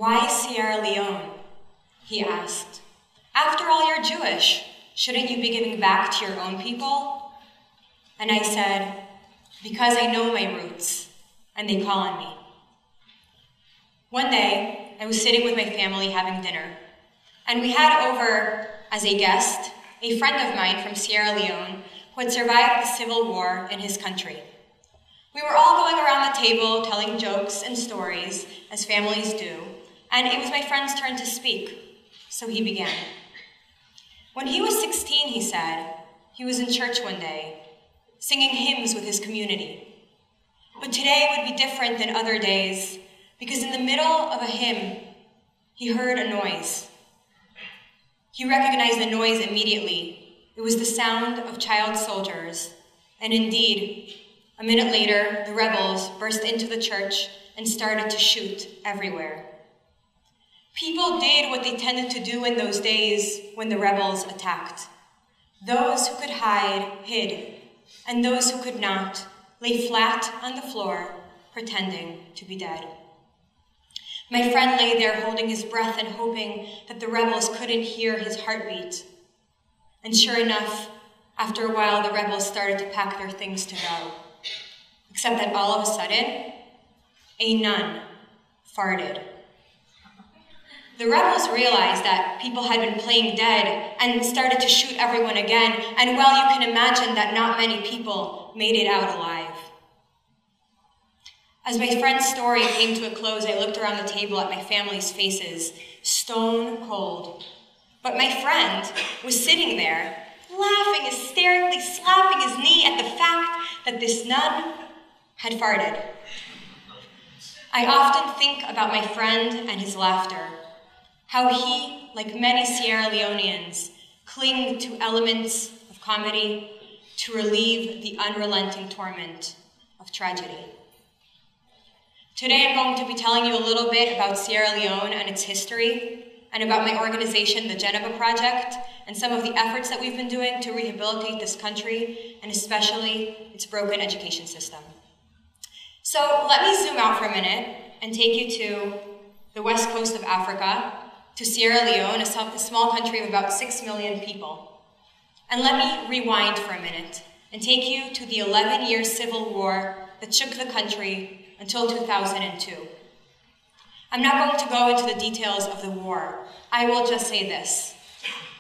"Why Sierra Leone?" he asked. "After all, you're Jewish. Shouldn't you be giving back to your own people?" And I said, "Because I know my roots, and they call on me." One day, I was sitting with my family having dinner, and we had over, as a guest, a friend of mine from Sierra Leone who had survived the civil war in his country. We were all going around the table telling jokes and stories, as families do, and it was my friend's turn to speak, so he began. When he was 16, he said, he was in church one day, singing hymns with his community. But today would be different than other days, because in the middle of a hymn, he heard a noise. He recognized the noise immediately. It was the sound of child soldiers, and indeed, a minute later, the rebels burst into the church and started to shoot everywhere. People did what they tended to do in those days when the rebels attacked. Those who could hide, hid, and those who could not lay flat on the floor, pretending to be dead. My friend lay there holding his breath and hoping that the rebels couldn't hear his heartbeat. And sure enough, after a while, the rebels started to pack their things to go. Except that all of a sudden, a nun farted. The rebels realized that people had been playing dead and started to shoot everyone again, and well, you can imagine that not many people made it out alive. As my friend's story came to a close, I looked around the table at my family's faces, stone cold. But my friend was sitting there, laughing hysterically, slapping his knee at the fact that this nun had farted. I often think about my friend and his laughter, how he, like many Sierra Leoneans, cling to elements of comedy to relieve the unrelenting torment of tragedy. Today I'm going to be telling you a little bit about Sierra Leone and its history, and about my organization, the Jenica Project, and some of the efforts that we've been doing to rehabilitate this country, and especially its broken education system. So let me zoom out for a minute and take you to the west coast of Africa, to Sierra Leone, a small country of about 6 million people. And let me rewind for a minute and take you to the 11-year civil war that shook the country until 2002. I'm not going to go into the details of the war. I will just say this.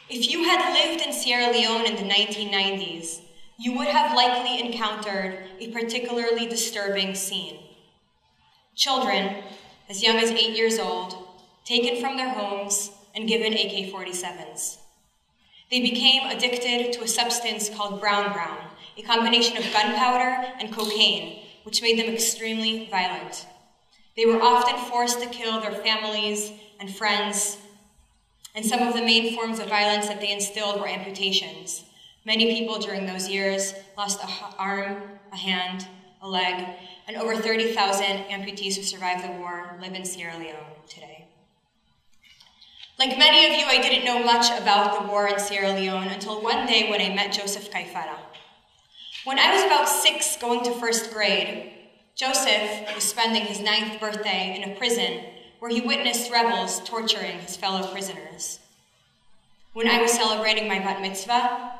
If you had lived in Sierra Leone in the 1990s, you would have likely encountered a particularly disturbing scene. Children, as young as 8 years old, taken from their homes and given AK-47s. They became addicted to a substance called brown, a combination of gunpowder and cocaine, which made them extremely violent. They were often forced to kill their families and friends, and some of the main forms of violence that they instilled were amputations. Many people during those years lost an arm, a hand, a leg, and over 30,000 amputees who survived the war live in Sierra Leone today. Like many of you, I didn't know much about the war in Sierra Leone until one day when I met Joseph Kaifara. When I was about 6, going to first grade, Joseph was spending his 9th birthday in a prison where he witnessed rebels torturing his fellow prisoners. When I was celebrating my bat mitzvah,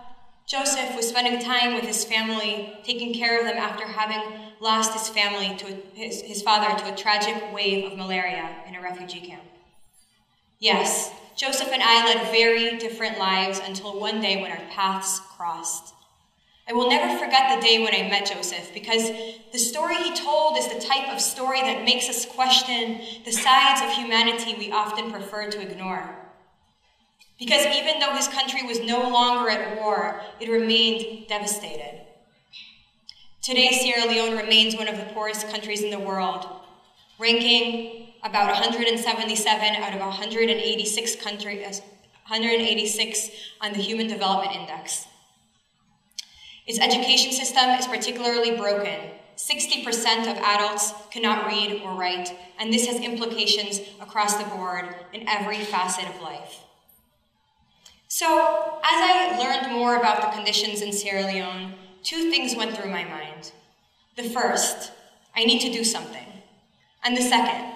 Joseph was spending time with his family, taking care of them after having lost his family his father to a tragic wave of malaria in a refugee camp. Yes, Joseph and I led very different lives until one day when our paths crossed. I will never forget the day when I met Joseph, because the story he told is the type of story that makes us question the sides of humanity we often prefer to ignore. Because even though his country was no longer at war, it remained devastated. Today, Sierra Leone remains one of the poorest countries in the world, ranking about 177 out of 186 on the Human Development Index. Its education system is particularly broken. 60% of adults cannot read or write, and this has implications across the board in every facet of life. So, as I learned more about the conditions in Sierra Leone, 2 things went through my mind. The first, I need to do something. And the second,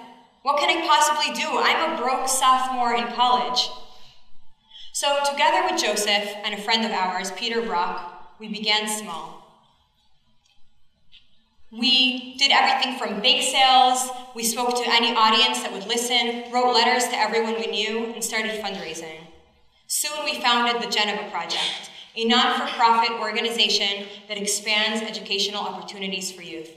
What can I possibly do? I'm a broke sophomore in college. So together with Joseph and a friend of ours, Peter Brock, we began small. We did everything from bake sales, we spoke to any audience that would listen, wrote letters to everyone we knew, and started fundraising. Soon we founded the Jenica Project, a non-for-profit organization that expands educational opportunities for youth.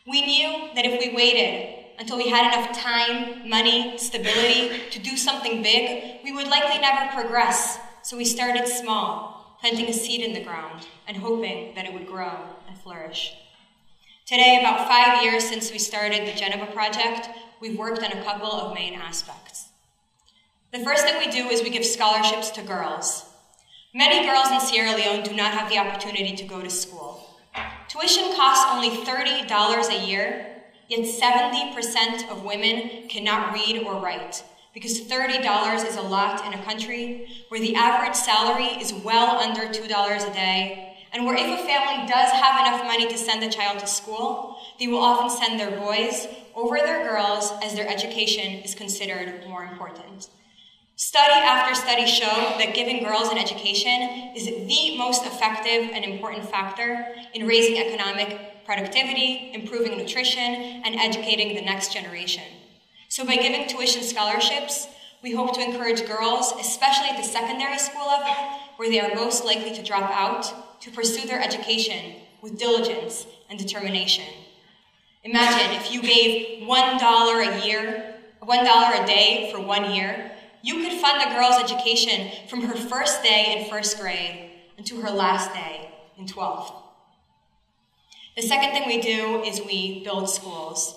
We knew that if we waited until we had enough time, money, stability to do something big, we would likely never progress. So we started small, planting a seed in the ground and hoping that it would grow and flourish. Today, about 5 years since we started the Jenica Project, we've worked on a couple of main aspects. The first thing we do is we give scholarships to girls. Many girls in Sierra Leone do not have the opportunity to go to school. Tuition costs only $30 a year, yet 70% of women cannot read or write, because $30 is a lot in a country where the average salary is well under $2 a day, and where if a family does have enough money to send a child to school, they will often send their boys over their girls as their education is considered more important. Study after study show that giving girls an education is the most effective and important factor in raising economic productivity, improving nutrition, and educating the next generation. So by giving tuition scholarships, we hope to encourage girls, especially at the secondary school level, where they are most likely to drop out, to pursue their education with diligence and determination. Imagine if you gave $1 a year, $1 a day for 1 year, you could fund a girl's education from her first day in first grade until her last day in 12th. The second thing we do is we build schools.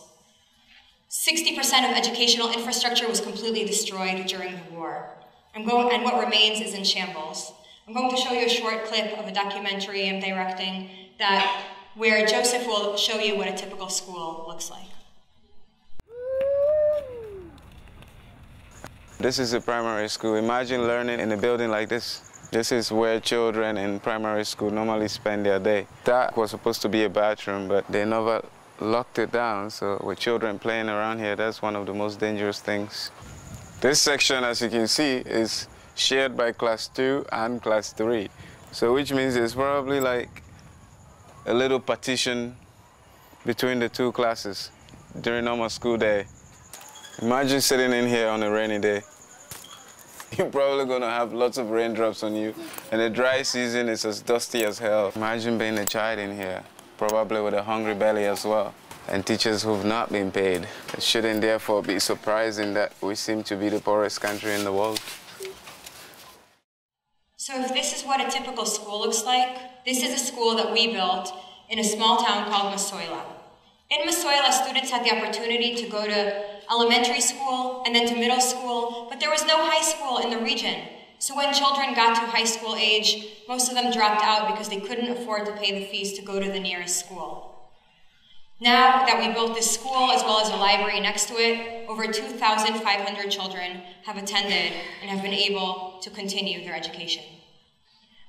60% of educational infrastructure was completely destroyed during the war, and what remains is in shambles. I'm going to show you a short clip of a documentary I'm directing where Joseph will show you what a typical school looks like. This is a primary school. Imagine learning in a building like this. This is where children in primary school normally spend their day. That was supposed to be a bathroom, but they never locked it down. So with children playing around here, that's one of the most dangerous things. This section, as you can see, is shared by class 2 and class 3. So which means there's probably like a little partition between the two classes during normal school day. Imagine sitting in here on a rainy day. You're probably gonna have lots of raindrops on you, and the dry season is as dusty as hell. Imagine being a child in here, probably with a hungry belly as well, and teachers who've not been paid. It shouldn't therefore be surprising that we seem to be the poorest country in the world. So if this is what a typical school looks like, this is a school that we built in a small town called Masoila. In Masoila, students had the opportunity to go to elementary school and then to middle school, but there was no high school in the region. So when children got to high school age, most of them dropped out because they couldn't afford to pay the fees to go to the nearest school. Now that we built this school, as well as a library next to it, over 2,500 children have attended and have been able to continue their education.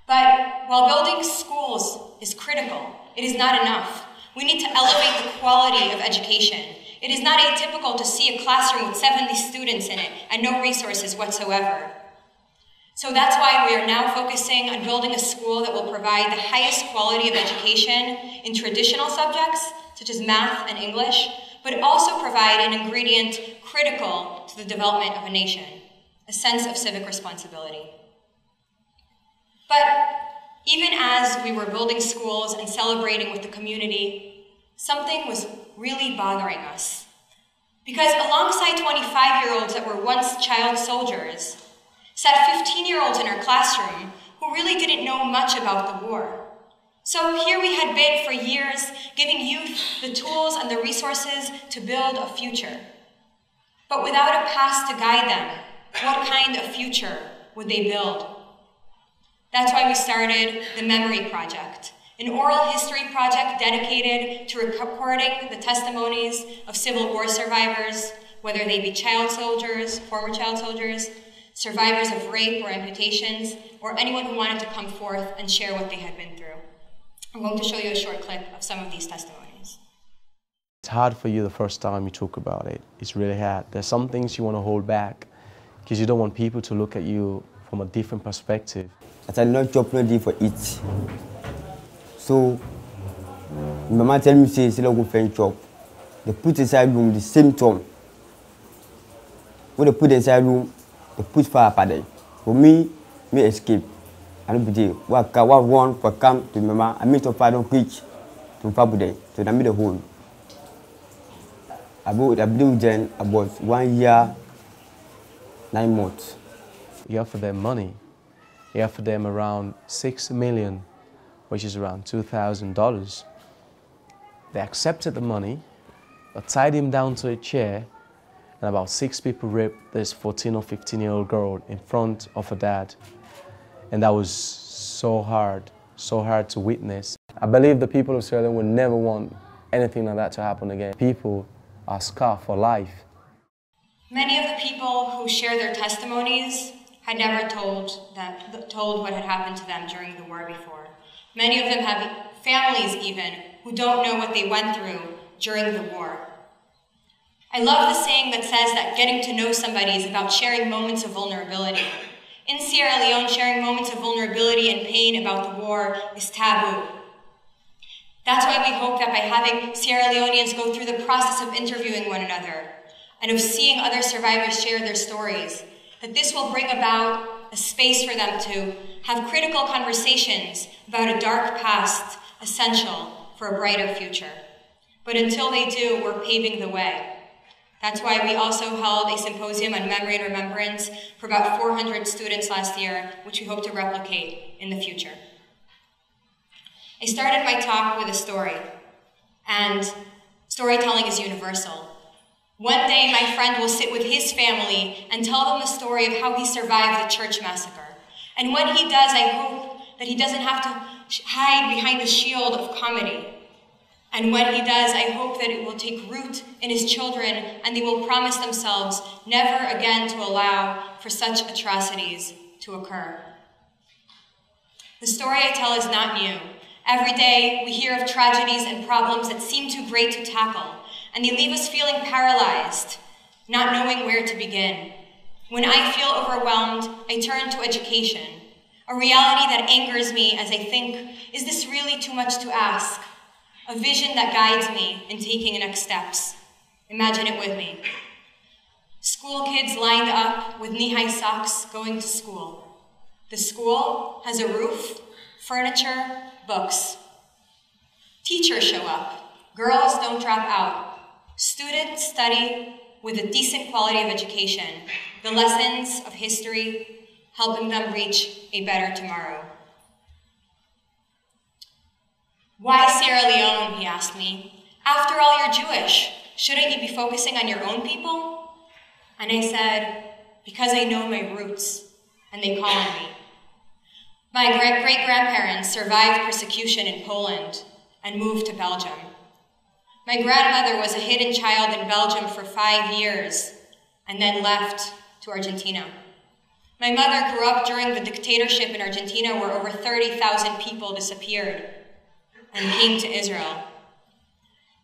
But while building schools is critical, it is not enough. We need to elevate the quality of education. It is not atypical to see a classroom with 70 students in it and no resources whatsoever. So that's why we are now focusing on building a school that will provide the highest quality of education in traditional subjects, such as math and English, but also provide an ingredient critical to the development of a nation, a sense of civic responsibility. But even as we were building schools and celebrating with the community, something was really bothering us. Because alongside 25-year-olds that were once child soldiers, sat 15-year-olds in our classroom who really didn't know much about the war. So here we had been for years, giving youth the tools and the resources to build a future. But without a past to guide them, what kind of future would they build? That's why we started the Memory Project, an oral history project dedicated to recording the testimonies of Civil War survivors, whether they be child soldiers, former child soldiers, survivors of rape or amputations, or anyone who wanted to come forth and share what they had been through. I'm going to show you a short clip of some of these testimonies. It's hard for you the first time you talk about it. It's really hard. There's some things you want to hold back because you don't want people to look at you from a different perspective. As I not chop no day for it. So, my mama tell me say go find chop. They put inside room the same time. When they put inside room, they put fire up there. For me escape. I don't be what one for come to mama. I meet to fire don't reach to Pabude. So I made the hole. I believe then about 1 year, 9 months. You offer them money. You offer them around $6 million, which is around $2,000. They accepted the money, but tied him down to a chair, and about 6 people raped this 14 or 15-year-old girl in front of her dad. And that was so hard to witness. I believe the people of Sierra Leone would never want anything like that to happen again. People are scarred for life. Many of the people who share their testimonies had never told what had happened to them during the war before. Many of them have families even who don't know what they went through during the war. I love the saying that says that getting to know somebody is about sharing moments of vulnerability. In Sierra Leone, sharing moments of vulnerability and pain about the war is taboo. That's why we hope that by having Sierra Leoneans go through the process of interviewing one another and of seeing other survivors share their stories, that this will bring about a space for them to have critical conversations about a dark past essential for a brighter future. But until they do, we're paving the way. That's why we also held a symposium on memory and remembrance for about 400 students last year, which we hope to replicate in the future. I started my talk with a story, and storytelling is universal. One day, my friend will sit with his family and tell them the story of how he survived the church massacre. And when he does, I hope that he doesn't have to hide behind the shield of comedy. And when he does, I hope that it will take root in his children and they will promise themselves never again to allow for such atrocities to occur. The story I tell is not new. Every day, we hear of tragedies and problems that seem too great to tackle, and they leave us feeling paralyzed, not knowing where to begin. When I feel overwhelmed, I turn to education, a reality that angers me as I think, is this really too much to ask? A vision that guides me in taking next steps. Imagine it with me. School kids lined up with knee-high socks going to school. The school has a roof, furniture, books. Teachers show up. Girls don't drop out. Students study with a decent quality of education, the lessons of history, helping them reach a better tomorrow. Why Sierra Leone, he asked me. After all, you're Jewish. Shouldn't you be focusing on your own people? And I said, because I know my roots, and they call on me. My great-grandparents survived persecution in Poland and moved to Belgium. My grandmother was a hidden child in Belgium for 5 years and then left to Argentina. My mother grew up during the dictatorship in Argentina where over 30,000 people disappeared and came to Israel.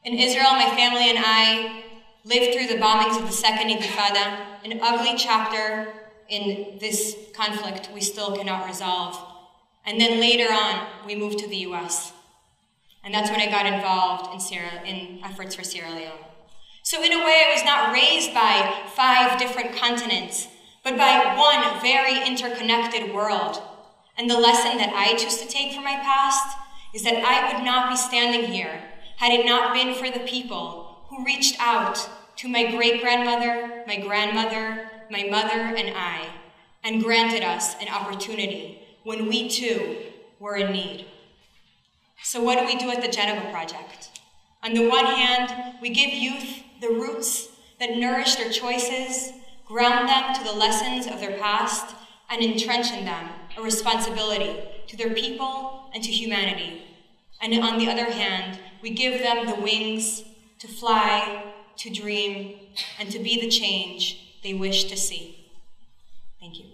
In Israel, my family and I lived through the bombings of the Second Intifada, an ugly chapter in this conflict we still cannot resolve. And then later on, we moved to the US. And that's when I got involved in efforts for Sierra Leone. So in a way, I was not raised by 5 different continents, but by one very interconnected world. And the lesson that I choose to take from my past is that I would not be standing here had it not been for the people who reached out to my great-grandmother, my grandmother, my mother, and I, and granted us an opportunity when we too were in need. So what do we do at the Jenica Project? On the one hand, we give youth the roots that nourish their choices, ground them to the lessons of their past, and entrench in them a responsibility to their people and to humanity. And on the other hand, we give them the wings to fly, to dream, and to be the change they wish to see. Thank you.